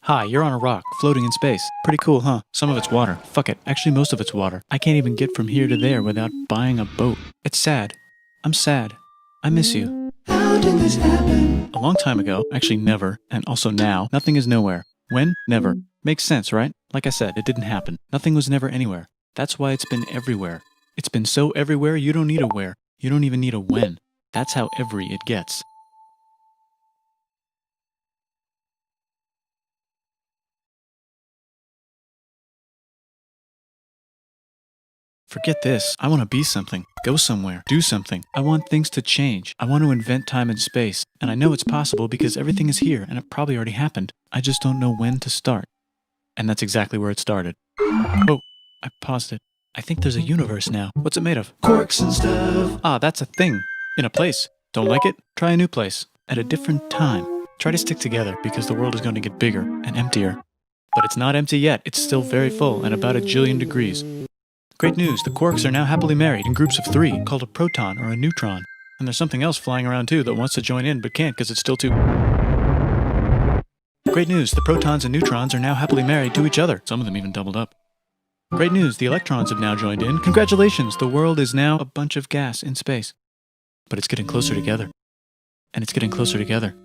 Hi, you're on a rock, floating in space. Pretty cool, huh? Some of it's water. Fuck it. Actually, most of it's water. I can't even get from here to there without buying a boat. It's sad. I'm sad. I miss you. How did this happen? A long time ago, actually never, and also now, nothing is nowhere. When? Never. Makes sense, right? Like I said, it didn't happen. Nothing was never anywhere. That's why it's been everywhere. It's been so everywhere you don't need a where. You don't even need a when. That's how every it gets. Forget this. I want to be something. Go somewhere. Do something. I want things to change. I want to invent time and space. And I know it's possible because everything is here and it probably already happened. I just don't know when to start. And that's exactly where it started. Oh, I paused it. I think there's a universe now. What's it made of? Quirks and stuff. Ah, that's a thing. In a place. Don't like it? Try a new place. At a different time. Try to stick together because the world is going to get bigger and emptier. But it's not empty yet. It's still very full and about 1 jillion degrees. Great news, the quarks are now happily married in groups of 3, called a proton or a neutron. And there's something else flying around too that wants to join in but can't because it's still too... Great news, the protons and neutrons are now happily married to each other. Some of them even doubled up. Great news, the electrons have now joined in. Congratulations, the world is now a bunch of gas in space. But it's getting closer together. And it's getting closer together.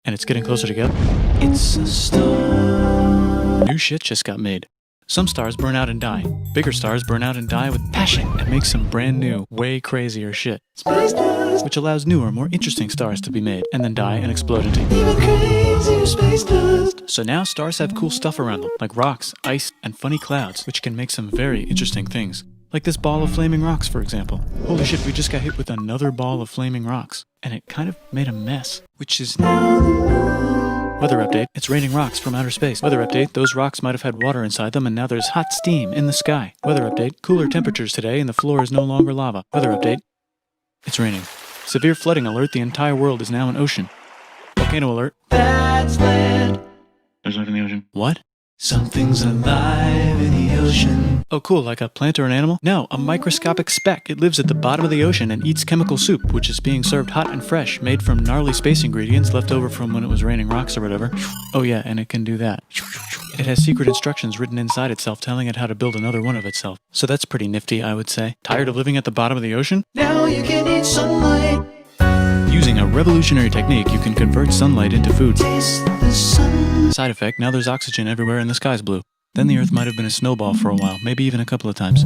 And it's getting closer together. It's a star. New shit just got made. Some stars burn out and die. Bigger stars burn out and die with passion and make some brand new, way crazier shit. Space dust. Which allows newer, more interesting stars to be made and then die and explode into... Even crazier space dust. So now stars have cool stuff around them, like rocks, ice, and funny clouds, which can make some very interesting things. Like this ball of flaming rocks, for example. Holy shit, we just got hit with another ball of flaming rocks. And it kind of made a mess, which is now... Weather update, it's raining rocks from outer space. Weather update, those rocks might have had water inside them and now there's hot steam in the sky. Weather update, cooler temperatures today and the floor is no longer lava. Weather update, it's raining. Severe flooding alert, the entire world is now an ocean. Volcano alert. That's land. There's life in the ocean. What? Something's alive in the ocean. Oh cool, like a plant or an animal? No, a microscopic speck. It lives at the bottom of the ocean and eats chemical soup, which is being served hot and fresh, made from gnarly space ingredients left over from when it was raining rocks or whatever. Oh yeah, and it can do that. It has secret instructions written inside itself telling it how to build another one of itself. So that's pretty nifty, I would say. Tired of living at the bottom of the ocean? Now you can eat sunlight. Using a revolutionary technique, you can convert sunlight into food. Taste the sun. Side effect, now there's oxygen everywhere and the sky's blue. Then the earth might have been a snowball for a while, maybe even a couple of times.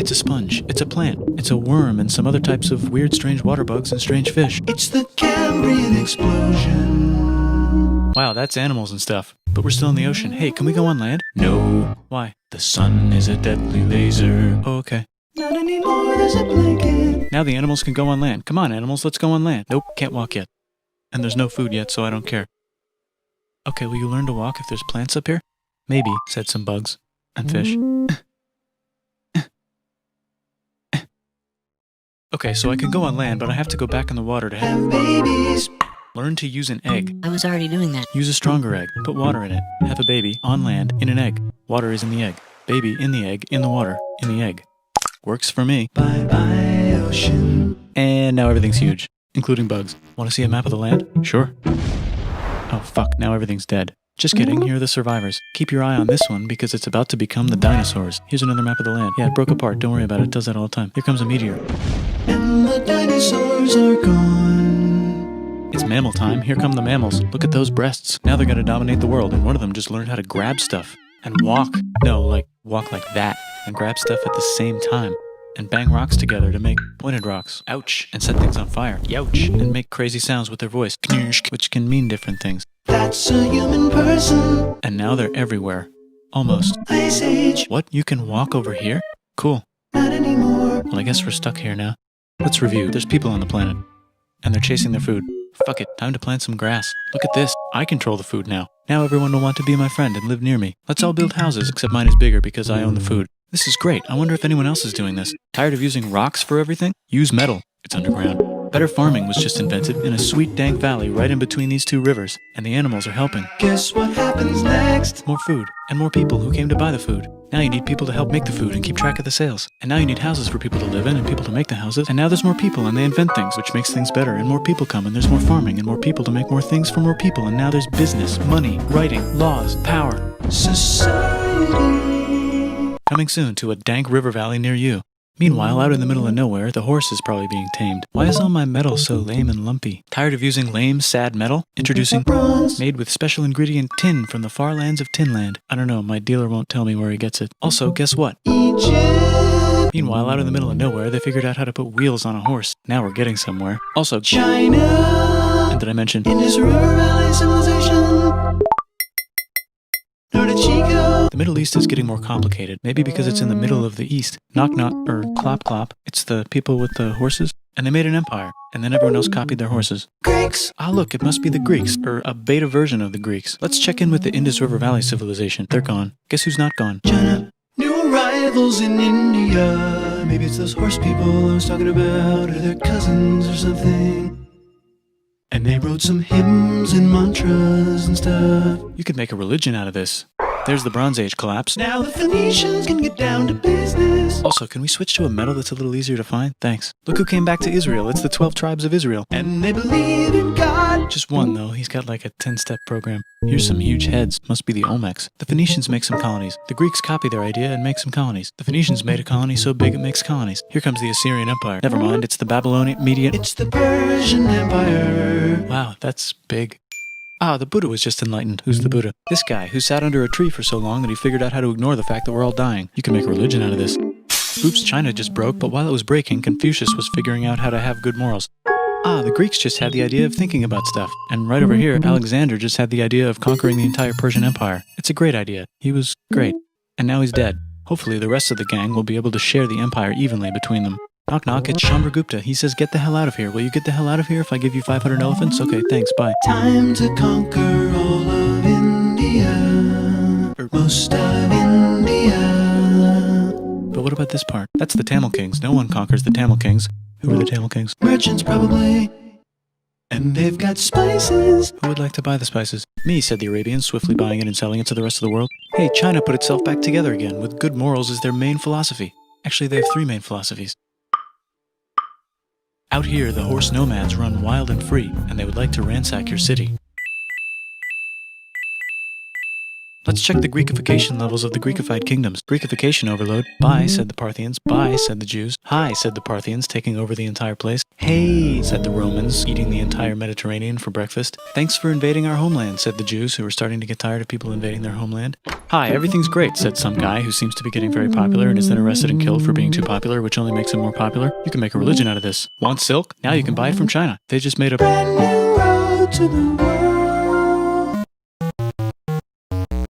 It's a sponge, it's a plant, it's a worm and some other types of weird strange water bugs and strange fish. It's the Cambrian explosion. Wow, that's animals and stuff. But we're still in the ocean. Hey, can we go on land? No. Why? The sun is a deadly laser. Oh, okay. Not anymore, there's a blanket. Now the animals can go on land. Come on, animals, let's go on land. Nope, can't walk yet. And there's no food yet, so I don't care. Okay, will you learn to walk if there's plants up here? Maybe, said some bugs. And fish. Okay, so I can go on land, but I have to go back in the water to Have babies. learn to use an egg. I was already doing that. Use a stronger egg. Put water in it. Have a baby on land in an egg. Water is in the egg. Baby in the egg, in the water, in the egg. Works for me. Bye bye, ocean. And now everything's huge, including bugs. Want to see a map of the land? Sure. Oh fuck, now everything's dead. Just kidding, here are the survivors. Keep your eye on this one because it's about to become the dinosaurs. Here's another map of the land. Yeah, it broke apart, don't worry about it, it does that all the time. Here comes a meteor. And the dinosaurs are gone. It's mammal time, here come the mammals. Look at those breasts. Now they're gonna dominate the world and one of them just learned how to grab stuff. And walk. No, like, walk like that. And grab stuff at the same time. And bang rocks together to make pointed rocks. Ouch. And set things on fire. Youch. And make crazy sounds with their voice. Knirsch, which can mean different things. That's a human person. And now they're everywhere. Almost. Ice Age. What? You can walk over here? Cool. Not anymore. Well, I guess we're stuck here now. Let's review. There's people on the planet. And they're chasing their food. Fuck it. Time to plant some grass. Look at this. I control the food now. Now everyone will want to be my friend and live near me. Let's all build houses, except mine is bigger because I own the food. This is great. I wonder if anyone else is doing this. Tired of using rocks for everything? Use metal. It's underground. Better farming was just invented in a sweet dank valley right in between these two rivers, and the animals are helping. Guess what happens next? More food, and more people who came to buy the food. Now you need people to help make the food and keep track of the sales. And now you need houses for people to live in and people to make the houses. And now there's more people and they invent things, which makes things better. And more people come and there's more farming and more people to make more things for more people. And now there's business, money, writing, laws, power. Society. Coming soon to a dank river valley near you. Meanwhile, out in the middle of nowhere, the horse is probably being tamed. Why is all my metal so lame and lumpy? Tired of using lame, sad metal? Introducing bronze, made with special ingredient tin from the far lands of Tinland. I don't know, my dealer won't tell me where he gets it. Also, guess what? Egypt. Meanwhile, out in the middle of nowhere, they figured out how to put wheels on a horse. Now we're getting somewhere. Also, China. and did I mention Indus River Valley Civilization. Norte Chico. the Middle East is getting more complicated, maybe because it's in the middle of the East. Knock knock, or clop clop. It's the people with the horses. And they made an empire, and then everyone else copied their horses. Greeks. Ah look, it must be the Greeks, or a beta version of the Greeks. Let's check in with the Indus River Valley civilization. They're gone. Guess who's not gone? China. New arrivals in India. Maybe it's those horse people I was talking about, or their cousins or something. And they wrote some hymns and mantras and stuff. You could make a religion out of this. There's the Bronze Age collapse. Now the Phoenicians can get down to business. Also, can we switch to a metal that's a little easier to find? Thanks. Look who came back to Israel. It's the 12 tribes of Israel. And they believe in God. Just one, though. He's got like a 10-step program. Here's some huge heads. Must be the Olmecs. The Phoenicians make some colonies. The Greeks copy their idea and make some colonies. The Phoenicians made a colony so big it makes colonies. Here comes the Assyrian Empire. Never mind, it's the Babylonian Median. It's the Persian Empire. Wow, that's big. Ah, the Buddha was just enlightened. Who's the Buddha? This guy who sat under a tree for so long that he figured out how to ignore the fact that we're all dying. You can make a religion out of this. Oops, China just broke, but while it was breaking, Confucius was figuring out how to have good morals. Ah, the Greeks just had the idea of thinking about stuff. And right over here, Alexander just had the idea of conquering the entire Persian Empire. It's a great idea. He was great. And now he's dead. Hopefully the rest of the gang will be able to share the empire evenly between them. Knock knock, it's Chandragupta. He says, get the hell out of here. Will you get the hell out of here if I give you 500 elephants? Okay, thanks, bye. Time to conquer all of India. Or most of India. But what about this part? That's the Tamil Kings. No one conquers the Tamil Kings. Who are the Tamil Kings? Merchants probably. And they've got spices. Who would like to buy the spices? Me, said the Arabians, swiftly buying it and selling it to the rest of the world. Hey, China put itself back together again, with good morals as their main philosophy. Actually, they have 3 main philosophies. Out here, the horse nomads run wild and free, and they would like to ransack your city. Let's check the Greekification levels of the Greekified kingdoms. Greekification overload. Bye, said the Parthians. Bye, said the Jews. Hi, said the Parthians, taking over the entire place. Hey, said the Romans, eating the entire Mediterranean for breakfast. Thanks for invading our homeland, said the Jews, who were starting to get tired of people invading their homeland. Hi, everything's great, said some guy who seems to be getting very popular and is then arrested and killed for being too popular, which only makes him more popular. You can make a religion out of this. Want silk? Now you can buy it from China. They just made a Brand new road to the world.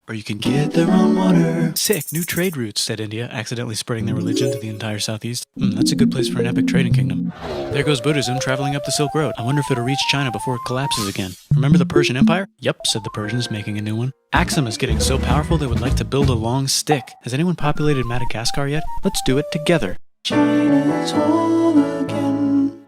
Or you can Get their own water. Sick, new trade routes, said India, accidentally spreading their religion to the entire southeast. That's a good place for an epic trading kingdom. There goes Buddhism traveling up the Silk Road. I wonder if it'll reach China before it collapses again. Remember the Persian Empire? Yep, said the Persians, making a new one. Axum is getting so powerful they would like to build a long stick. Has anyone populated Madagascar yet? Let's do it together. China's whole again.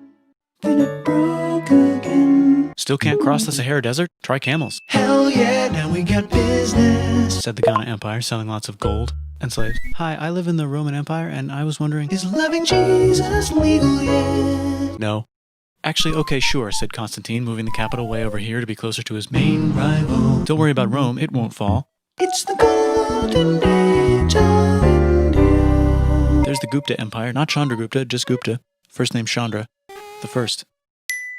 Then it broke again. Still can't cross the Sahara Desert? Try camels, Hell yeah, now we got business. said the Ghana Empire, selling lots of gold and slaves. Hi, I live in the Roman Empire, and I was wondering... Is loving Jesus legal yet? No. Actually, okay, sure, said Constantine, moving the capital way over here to be closer to his main... Rival. Don't worry about Rome, it won't fall. It's the golden age of India. There's the Gupta Empire, not Chandragupta, just Gupta. First name Chandra. The first.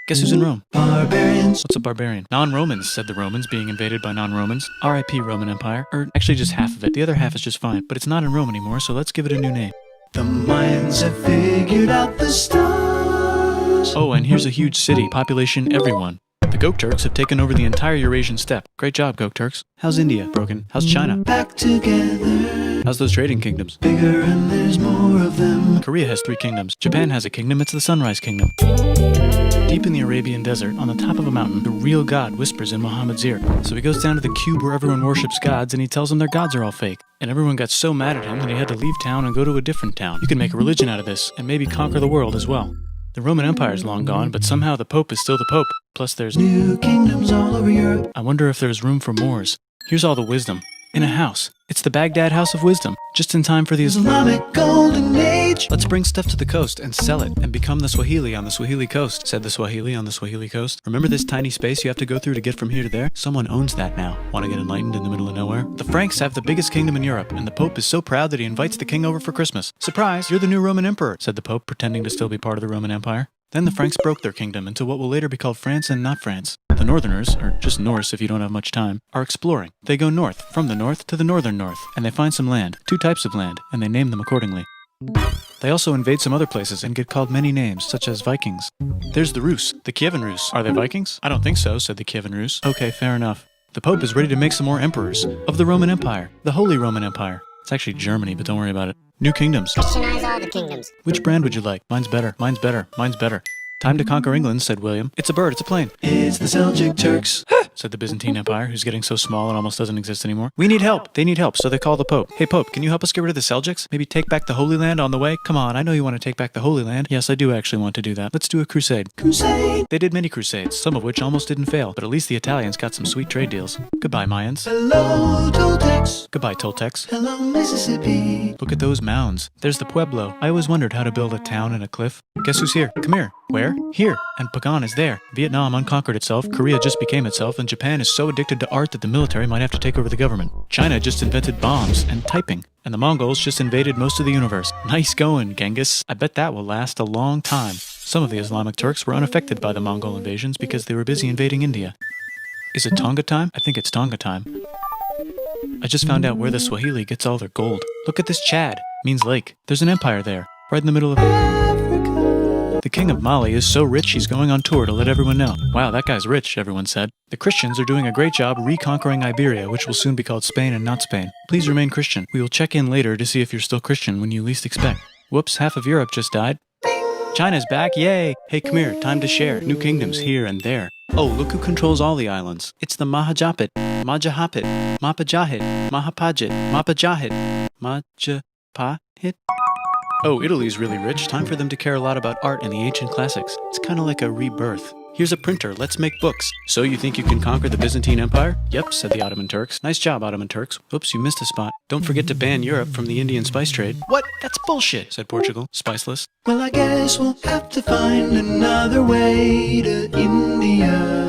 Guess who's in Rome? Barbarians. What's a barbarian? Non-Romans, said the Romans, being invaded by non-Romans. R.I.P. Roman Empire. Or actually just half of it. The other half is just fine. But it's not in Rome anymore, so let's give it a new name. The Mayans have figured out the stars. Oh, and here's a huge city. Population everyone. The Gokturks have taken over the entire Eurasian steppe. Great job, Gokturks. How's India? Broken. How's China? Back together. How's those trading kingdoms? Bigger and there's more of them. Korea has 3 kingdoms. Japan has a kingdom. It's the Sunrise Kingdom. Deep in the Arabian desert, on the top of a mountain, the real God whispers in Muhammad's ear. So he goes down to the cube where everyone worships gods, and he tells them their gods are all fake. And everyone got so mad at him that he had to leave town and go to a different town. You can make a religion out of this, and maybe conquer the world as well. The Roman Empire is long gone, but somehow the Pope is still the Pope. Plus there's... New kingdoms all over Europe. I wonder if there's room for Moors. Here's all the wisdom. In a house. It's the Baghdad House of Wisdom, just in time for the Islamic Golden Age. Let's bring stuff to the coast and sell it and become the Swahili on the Swahili coast, said the Swahili on the Swahili coast. Remember this tiny space you have to go through to get from here to there? Someone owns that now. Want to get enlightened in the middle of nowhere? The Franks have the biggest kingdom in Europe, and the Pope is so proud that he invites the king over for Christmas. Surprise, you're the new Roman emperor, said the Pope, pretending to still be part of the Roman Empire. Then the Franks broke their kingdom into what will later be called France and not France. The Northerners, or just Norse if you don't have much time, are exploring. They go north, from the north to the northern north, and they find some land, 2 types of land, and they name them accordingly. They also invade some other places and get called many names, such as Vikings. There's the Rus, the Kievan Rus. Are they Vikings? I don't think so, said the Kievan Rus. Okay, fair enough. The Pope is ready to make some more emperors of the Roman Empire, the Holy Roman Empire. It's actually Germany, but don't worry about it. New kingdoms. Christianize all the kingdoms. Which brand would you like? Mine's better, mine's better, mine's better. Time to conquer England, said William. It's a bird, it's a plane. It's the Seljuk Turks. Said the Byzantine Empire, who's getting so small it almost doesn't exist anymore. We need help. They need help, so they call the Pope. Hey Pope, can you help us get rid of the Seljuks? Maybe take back the Holy Land on the way? Come on, I know you want to take back the Holy Land. Yes, I do actually want to do that. Let's do a crusade. Crusade. They did many crusades, some of which almost didn't fail, but at least the Italians got some sweet trade deals. Goodbye, Mayans. Hello, Toltecs. Goodbye, Toltecs. Hello, Mississippi. Look at those mounds. There's the Pueblo. I always wondered how to build a town in a cliff. Guess who's here? Come here. Where? Here. And Pagan is there. Vietnam unconquered itself, Korea just became itself, and Japan is so addicted to art that the military might have to take over the government. China just invented bombs and typing. And the Mongols just invaded most of the universe. Nice going, Genghis. I bet that will last a long time. Some of the Islamic Turks were unaffected by the Mongol invasions because they were busy invading India. Is it Tonga time? I think it's Tonga time. I just found out where the Swahili gets all their gold. Look at this Chad. Means lake. There's an empire there. Right in the middle of Africa. The king of Mali is so rich he's going on tour to let everyone know. Wow, that guy's rich, everyone said. The Christians are doing a great job reconquering Iberia, which will soon be called Spain and not Spain. Please remain Christian. We will check in later to see if you're still Christian when you least expect. Whoops, half of Europe just died. China's back, yay! Hey, come here, time to share. New kingdoms here and there. Oh, look who controls all the islands. It's the Mahajapit, Majahapit, Mapajahit, Mahapajit, Mapajahit, Majapahit. Oh, Italy's really rich. Time for them to care a lot about art and the ancient classics. It's kind of like a rebirth. Here's a printer, let's make books. So you think you can conquer the Byzantine Empire? Yep, said the Ottoman Turks. Nice job, Ottoman Turks. Oops, you missed a spot. Don't forget to ban Europe from the Indian spice trade. What? That's bullshit, said Portugal, spiceless. Well, I guess we'll have to find another way to India.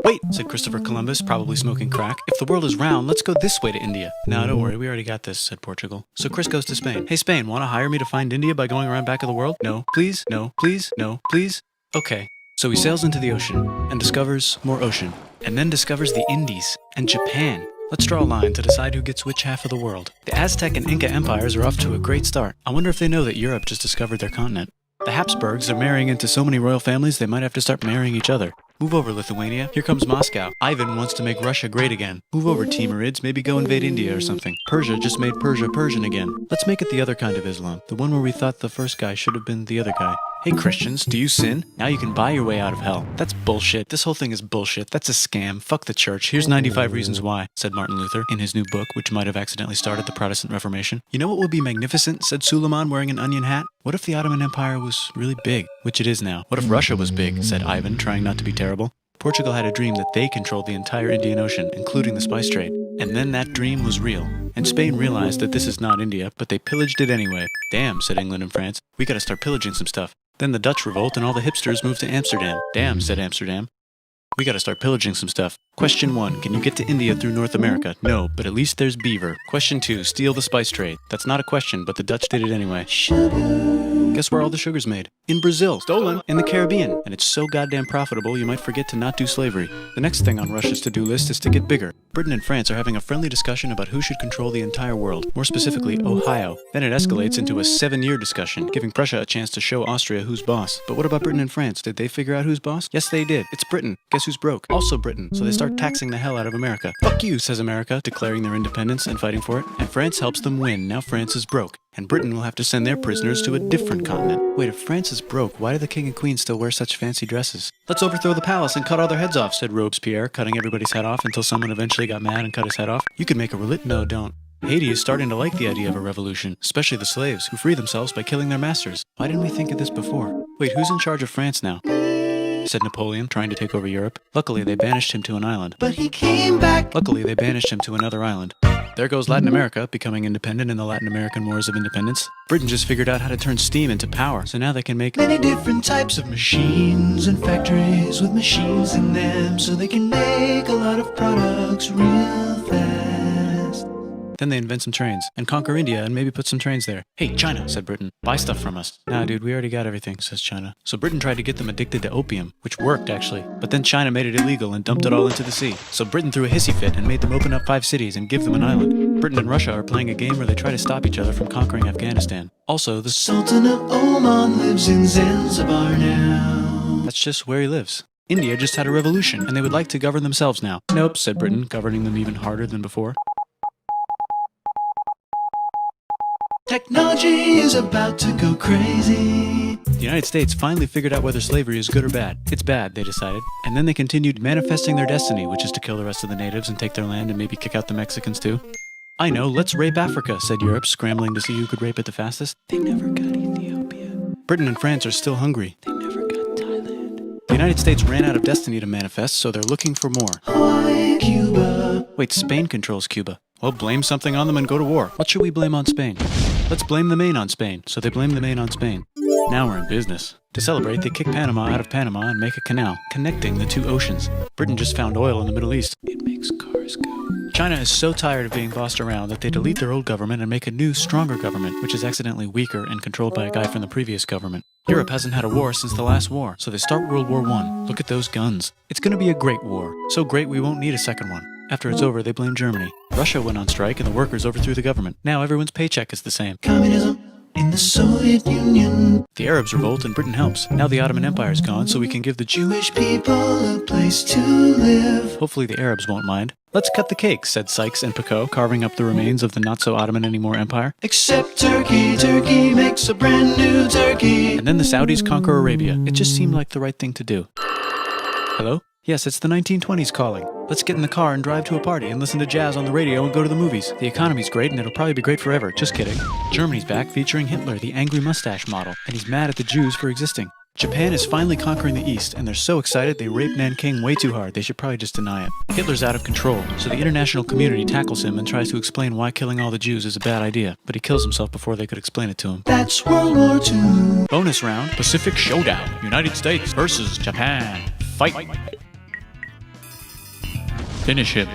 Wait, said Christopher Columbus, probably smoking crack. If the world is round, let's go this way to India. No, don't worry, we already got this, said Portugal. So Chris goes to Spain. Hey, Spain, want to hire me to find India by going around back of the world? No, please, no, please, no, please. Okay. So he sails into the ocean and discovers more ocean, and then discovers the Indies and Japan. Let's draw a line to decide who gets which half of the world. The Aztec and Inca empires are off to a great start. I wonder if they know that Europe just discovered their continent. The Habsburgs are marrying into so many royal families they might have to start marrying each other. Move over, Lithuania. Here comes Moscow. Ivan wants to make Russia great again. Move over, Timurids. Maybe go invade India or something. Persia just made Persia Persian again. Let's make it the other kind of Islam. The one where we thought the first guy should have been the other guy. Hey Christians, do you sin? Now you can buy your way out of hell. That's bullshit. This whole thing is bullshit. That's a scam. Fuck the church. Here's 95 reasons why, said Martin Luther in his new book, which might have accidentally started the Protestant Reformation. You know what would be magnificent, said Suleiman wearing an onion hat? What if the Ottoman Empire was really big, which it is now? What if Russia was big, said Ivan, trying not to be terrible. Portugal had a dream that they controlled the entire Indian Ocean, including the spice trade. And then that dream was real. And Spain realized that this is not India, but they pillaged it anyway. Damn, said England and France. We gotta start pillaging some stuff. Then the Dutch revolt and all the hipsters moved to Amsterdam. Damn, said Amsterdam. We gotta start pillaging some stuff. Question 1, can you get to India through North America? No, but at least there's beaver. Question 2, steal the spice trade. That's not a question, but the Dutch did it anyway. Guess where all the sugar's made? In Brazil. Stolen. In the Caribbean. And it's so goddamn profitable you might forget to not do slavery. The next thing on Russia's to-do list is to get bigger. Britain and France are having a friendly discussion about who should control the entire world, more specifically, Ohio. Then it escalates into a 7-year discussion, giving Prussia a chance to show Austria who's boss. But what about Britain and France? Did they figure out who's boss? Yes, they did. It's Britain. Guess who's broke? Also Britain. So they start taxing the hell out of America. Fuck you, says America, declaring their independence and fighting for it. And France helps them win. Now France is broke. And Britain will have to send their prisoners to a different continent. Wait, if France is broke, why do the king and queen still wear such fancy dresses? Let's overthrow the palace and cut all their heads off, said Robespierre, cutting everybody's head off until someone eventually got mad and cut his head off. You could make a No, don't. Haiti is starting to like the idea of a revolution, especially the slaves, who free themselves by killing their masters. Why didn't we think of this before? Wait, who's in charge of France now? Said Napoleon, trying to take over Europe. Luckily, they banished him to an island. But he came back. Luckily, they banished him to another island. There goes Latin America, becoming independent in the Latin American Wars of Independence. Britain just figured out how to turn steam into power, so now they can make many different types of machines and factories with machines in them, so they can make a lot of products real fast. Then they invent some trains, and conquer India and maybe put some trains there. Hey, China, said Britain, buy stuff from us. Nah, dude, we already got everything, says China. So Britain tried to get them addicted to opium, which worked, actually. But then China made it illegal and dumped it all into the sea. So Britain threw a hissy fit and made them open up 5 cities and give them an island. Britain and Russia are playing a game where they try to stop each other from conquering Afghanistan. Also, the Sultan of Oman lives in Zanzibar now. That's just where he lives. India just had a revolution, and they would like to govern themselves now. Nope, said Britain, governing them even harder than before. Technology is about to go crazy. The United States finally figured out whether slavery is good or bad. It's bad, they decided. And then they continued manifesting their destiny, which is to kill the rest of the natives and take their land and maybe kick out the Mexicans too. I know, let's rape Africa, said Europe, scrambling to see who could rape it the fastest. They never got Ethiopia. Britain and France are still hungry. They never got Thailand. The United States ran out of destiny to manifest, so they're looking for more. Hawaii, Cuba. Wait, Spain controls Cuba. Well, blame something on them and go to war. What should we blame on Spain? Let's blame the Maine on Spain. So they blame the Maine on Spain. Now we're in business. To celebrate, they kick Panama out of Panama and make a canal, connecting the 2 oceans. Britain just found oil in the Middle East. It makes cars go. China is so tired of being bossed around that they delete their old government and make a new, stronger government, which is accidentally weaker and controlled by a guy from the previous government. Europe hasn't had a war since the last war, so they start World War I. Look at those guns. It's gonna be a great war. So great we won't need a second one. After it's over, they blame Germany. Russia went on strike and the workers overthrew the government. Now everyone's paycheck is the same. Communism in the Soviet Union. The Arabs revolt and Britain helps. Now the Ottoman Empire's gone, so we can give the Jewish people a place to live. Hopefully the Arabs won't mind. Let's cut the cake, said Sykes and Picot, carving up the remains of the not-so-Ottoman-anymore empire. Except Turkey. Turkey makes a brand new Turkey. And then the Saudis conquer Arabia. It just seemed like the right thing to do. Hello? Yes, it's the 1920s calling. Let's get in the car and drive to a party and listen to jazz on the radio and go to the movies. The economy's great and it'll probably be great forever. Just kidding. Germany's back featuring Hitler, the angry mustache model, and he's mad at the Jews for existing. Japan is finally conquering the East, and they're so excited they rape Nanking way too hard. They should probably just deny it. Hitler's out of control, so the international community tackles him and tries to explain why killing all the Jews is a bad idea, but he kills himself before they could explain it to him. That's World War II. Bonus round, Pacific Showdown. United States versus Japan. Fight. Finish him.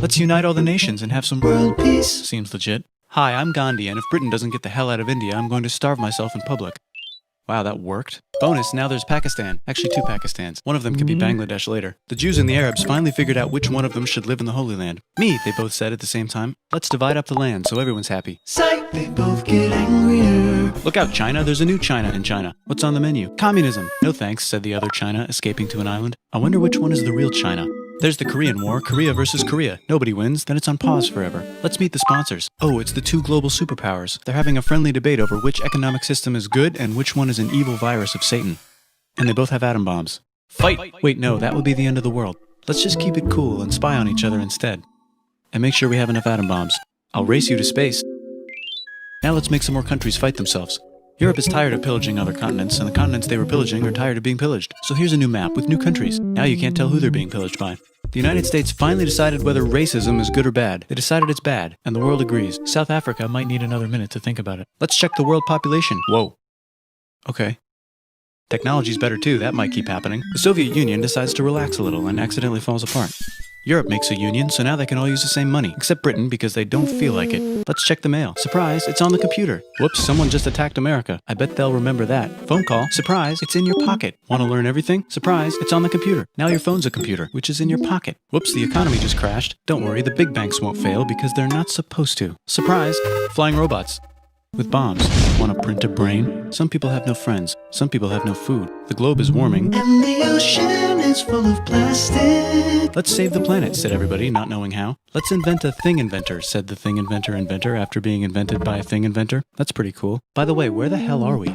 Let's unite all the nations and have some World peace. Seems legit. Hi, I'm Gandhi, and if Britain doesn't get the hell out of India, I'm going to starve myself in public. Wow, that worked. Bonus, now there's Pakistan. Actually, 2 Pakistans. One of them could be Bangladesh later. The Jews and the Arabs finally figured out which one of them should live in the Holy Land. Me, they both said at the same time. Let's divide up the land so everyone's happy. Psych, they both get angrier. Look out, China. There's a new China in China. What's on the menu? Communism. No thanks, said the other China, escaping to an island. I wonder which one is the real China. There's the Korean War, Korea versus Korea. Nobody wins, then it's on pause forever. Let's meet the sponsors. Oh, it's the 2 global superpowers. They're having a friendly debate over which economic system is good and which one is an evil virus of Satan. And they both have atom bombs. Fight! Wait, no, that would be the end of the world. Let's just keep it cool and spy on each other instead. And make sure we have enough atom bombs. I'll race you to space. Now let's make some more countries fight themselves. Europe is tired of pillaging other continents, and the continents they were pillaging are tired of being pillaged. So here's a new map with new countries. Now you can't tell who they're being pillaged by. The United States finally decided whether racism is good or bad. They decided it's bad, and the world agrees. South Africa might need another minute to think about it. Let's check the world population. Whoa. Okay. Technology's better too, that might keep happening. The Soviet Union decides to relax a little and accidentally falls apart. Europe makes a union, so now they can all use the same money, except Britain because they don't feel like it. Let's check the mail. Surprise, it's on the computer. Whoops, someone just attacked America. I bet they'll remember that. Phone call. Surprise, it's in your pocket. Want to learn everything? Surprise, it's on the computer. Now your phone's a computer, which is in your pocket. Whoops, the economy just crashed. Don't worry, the big banks won't fail because they're not supposed to. Surprise, flying robots. With bombs. Want to print a brain? Some people have no friends. Some people have no food. The globe is warming. And the ocean is full of plastic. Let's save the planet, said everybody, not knowing how. Let's invent a thing inventor, said the thing inventor after being invented by a thing inventor. That's pretty cool. By the way, where the hell are we?